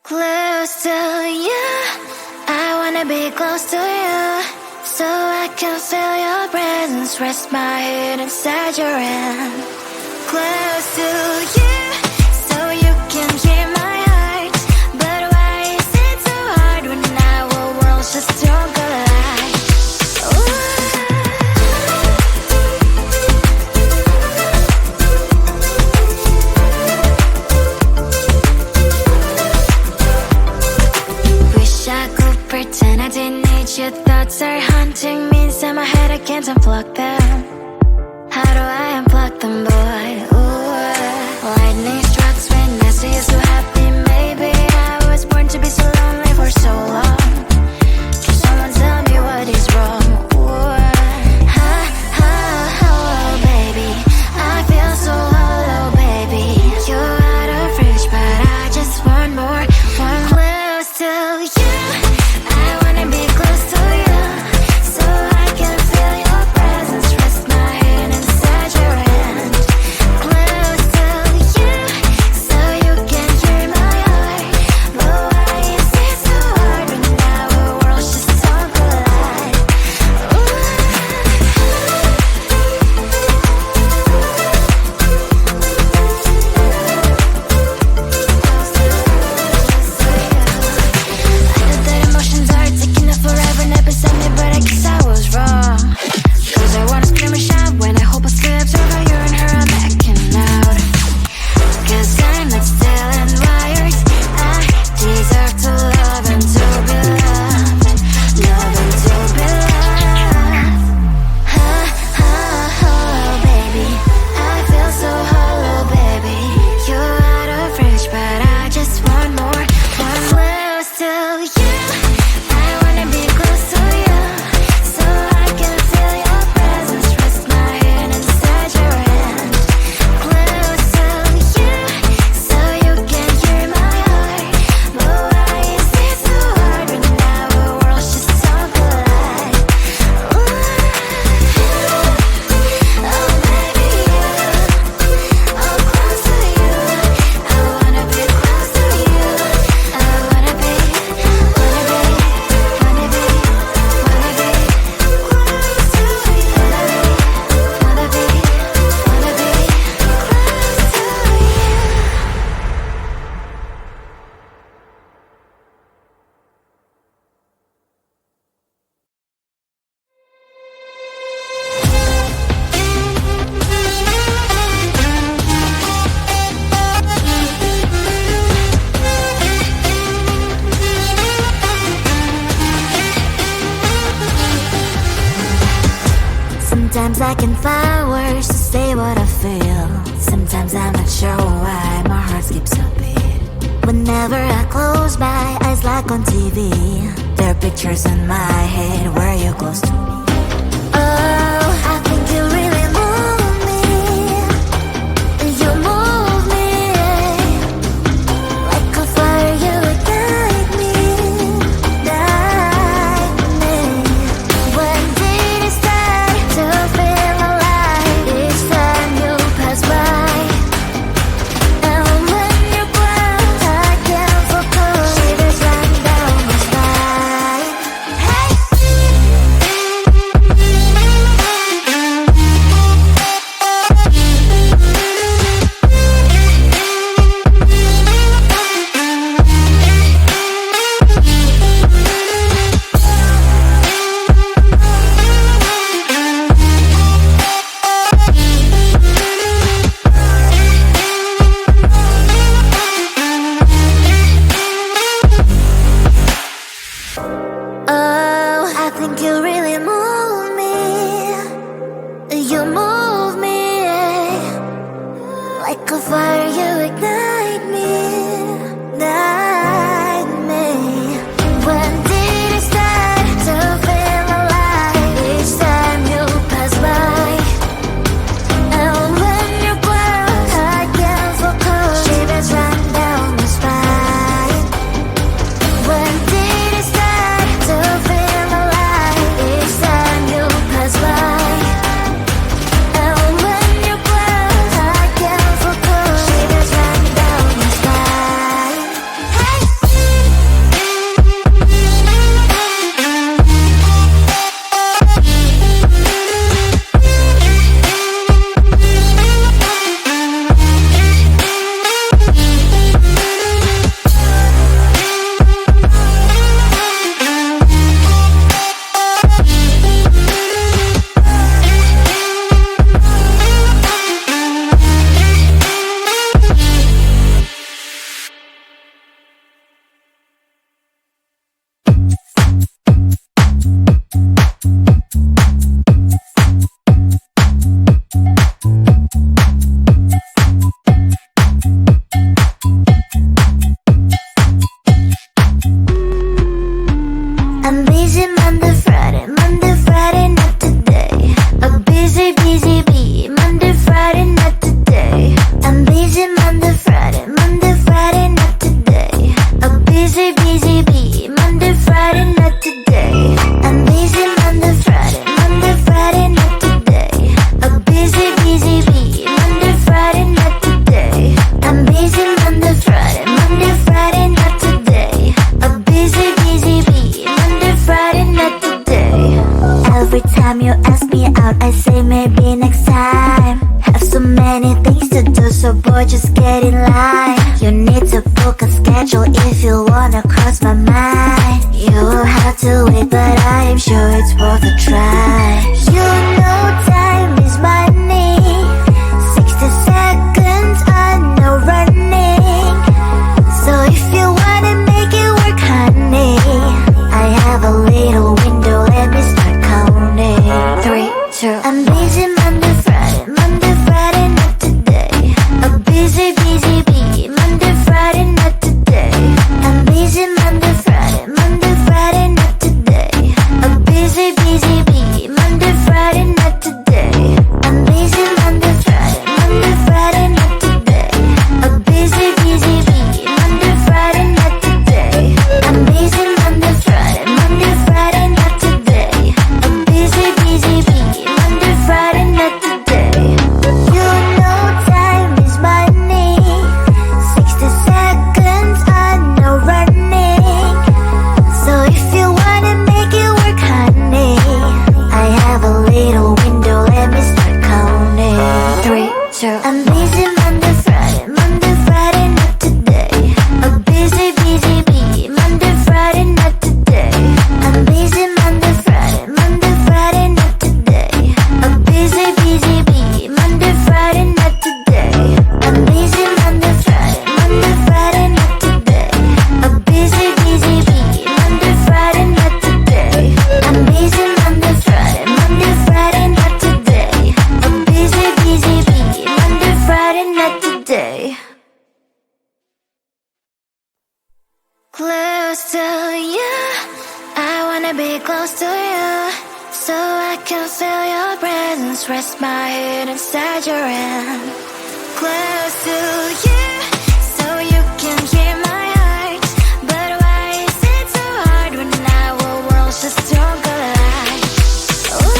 Close to you, I wanna be close to you, so I can feel your presence, rest my head inside your hand. Close to you, so you can hear my heart, but why is it so hard when our worlds just don't collide? Pretend I didn't need your thoughts are haunting me inside my head, I can't unplug them. How do I unplug them, boy? Ooh, lightning strikes when I see you so happy. Maybe I was born to be so lonely for so long. Can someone tell me what is wrong? Ooh, ha, ha, oh, baby, I feel so hollow, baby. You're out of reach, but I just want more, one close to you. Sometimes I can find words to say what I feel. Sometimes I'm not sure why my heart skips a beat. Whenever I close my eyes like on TV, there are pictures in my head where you're close to me. Oh, I think you really move me. You move me like a fire, you would guide me, guide me. When did it start to feel alive? Each time you pass by, and when you glance, I can't focus. Shivers run down my spine. Hey. boy, just get in line. You need to book a schedule if you wanna cross my mind. You will have to wait, but I am sure it's worth a try. You know time is money. 60 seconds, I know running. So if you wanna make it work, honey, I have a little window, let me start counting. 3, 2, I'm busy Monday, Friday, not today. A busy, busy bee, Monday, Friday, not today. I'm busy Monday, Friday, not today. A busy, busy bee, Monday, Friday, not today. I'm busy Monday, Friday, not today. A busy, busy bee, Monday, Friday, not today. I'm busy Monday, Friday, not today. A busy, busy bee, Monday, Friday, not today. You know time is money. 60 seconds, I know running. So if you wanna make it work, honey, I have a little window, let me start counting. 3, 2, I'm busy Monday, Friday, not today. A busy, busy bee, Monday, Friday, not today. I'm busy Monday, Friday, not today. A busy, busy bee, Monday, Friday, not today. I'm busy Monday, Friday, not today. A busy, busy bee, Monday, Friday, not today. I'm busy Monday, Friday, not today. A busy, busy bee, Monday, Friday, not today. Close to you, I wanna be close to you, so I can feel your presence, rest my head inside your hand. Close to you, so you can hear my heart. But why is it so hard when our worlds just don't collide? Ooh.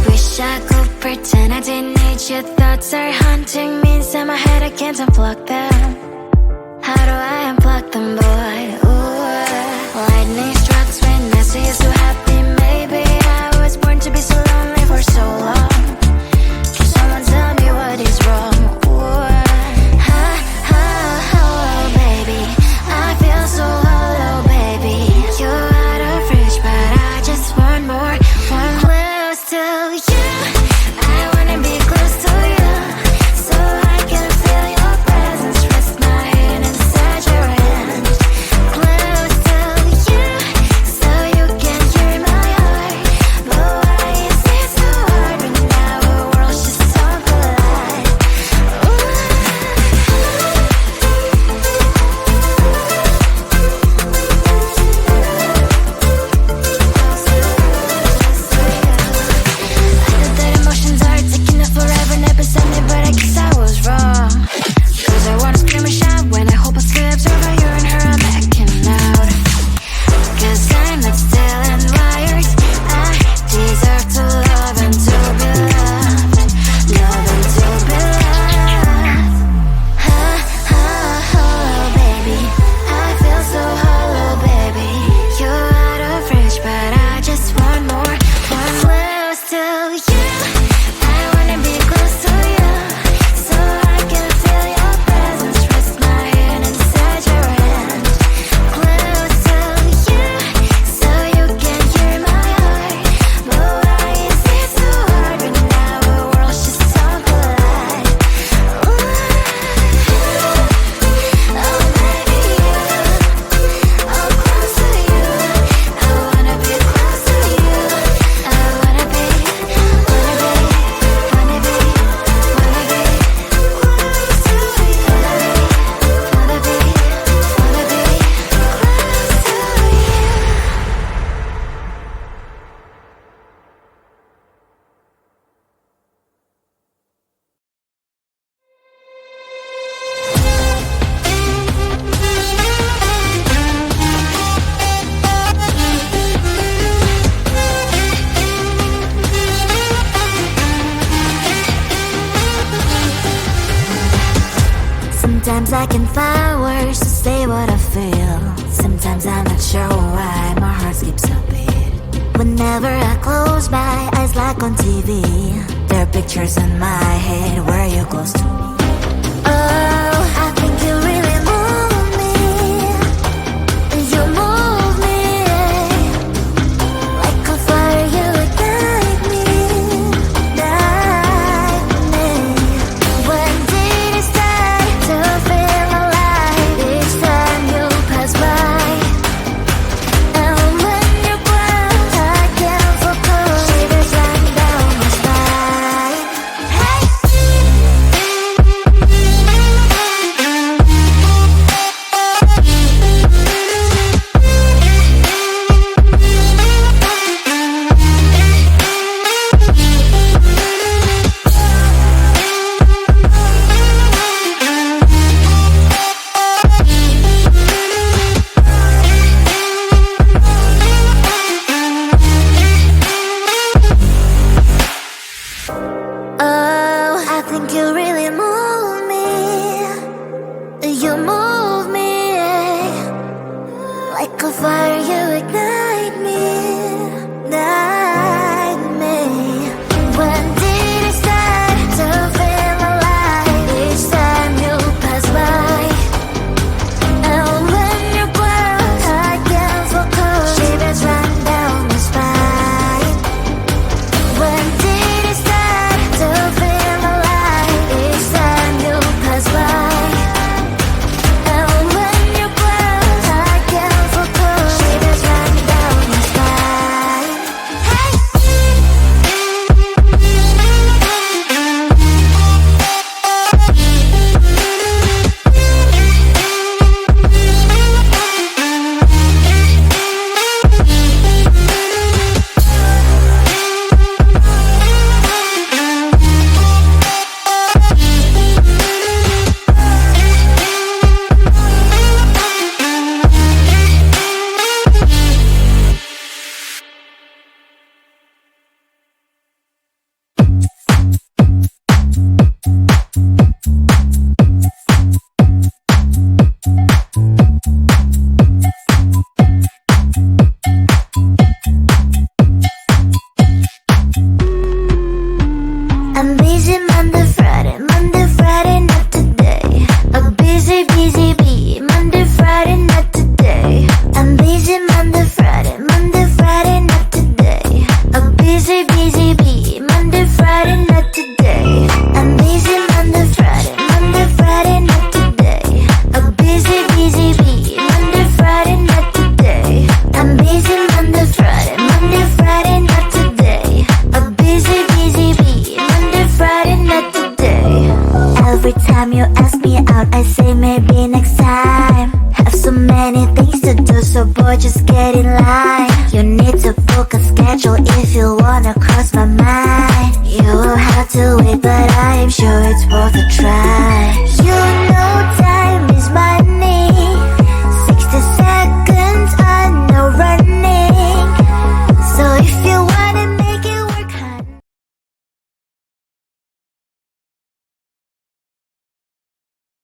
Wish I could pretend I didn't need your thoughts are haunting me inside my head, I can't unplug them. How do I unplug them, boy? Ooh, lightning strikes when I see you so happy. Maybe I was born to be so lonely for so long. Can someone tell me what is wrong? Ooh, ha, ha, hello, baby. I feel so hollow, baby. You're out of reach, but I just want more. One close to you, I wanna be close to you, so I can feel your presence, rest my head inside your hand. Sometimes I can find words to say what I feel. Sometimes I'm not sure why my heart skips a beat. Whenever I close my eyes like on TV, there are pictures in my head where you're close to me. Oh, I think you really move me. You move me like a fire, you ignite me, ignite me. When did it start to feel alive? Each time you pass by, and when you close, I can't focus. Shivers run down my spine. Hey. Oh, I think you really move me. You move me like a fire, you ignite me, ignite me. When did it start to feel alive? Each time you pass by, and when you close, I can't focus. Shivers run down my spine. When did it start to feel alive? Each time you pass by, and when you close, I can't focus. Shivers run down my spine. Hey. I'm busy Monday, Friday, not today. A busy, busy bee. Monday, Friday, not today. I'm busy Monday, Friday, not today. A busy, busy bee. Monday, Friday, not today. I'm busy Monday, Friday, not today. A busy, busy bee. Monday, Friday, not today. I'm busy Monday, Friday, not today. A busy, busy bee. Monday, Friday, not today. Every time you ask me out, I say maybe next time. Have so many things to do, so boy, just get in line. You need to book a schedule if you wanna cross my mind. You will have to wait, but I am sure it's worth a try.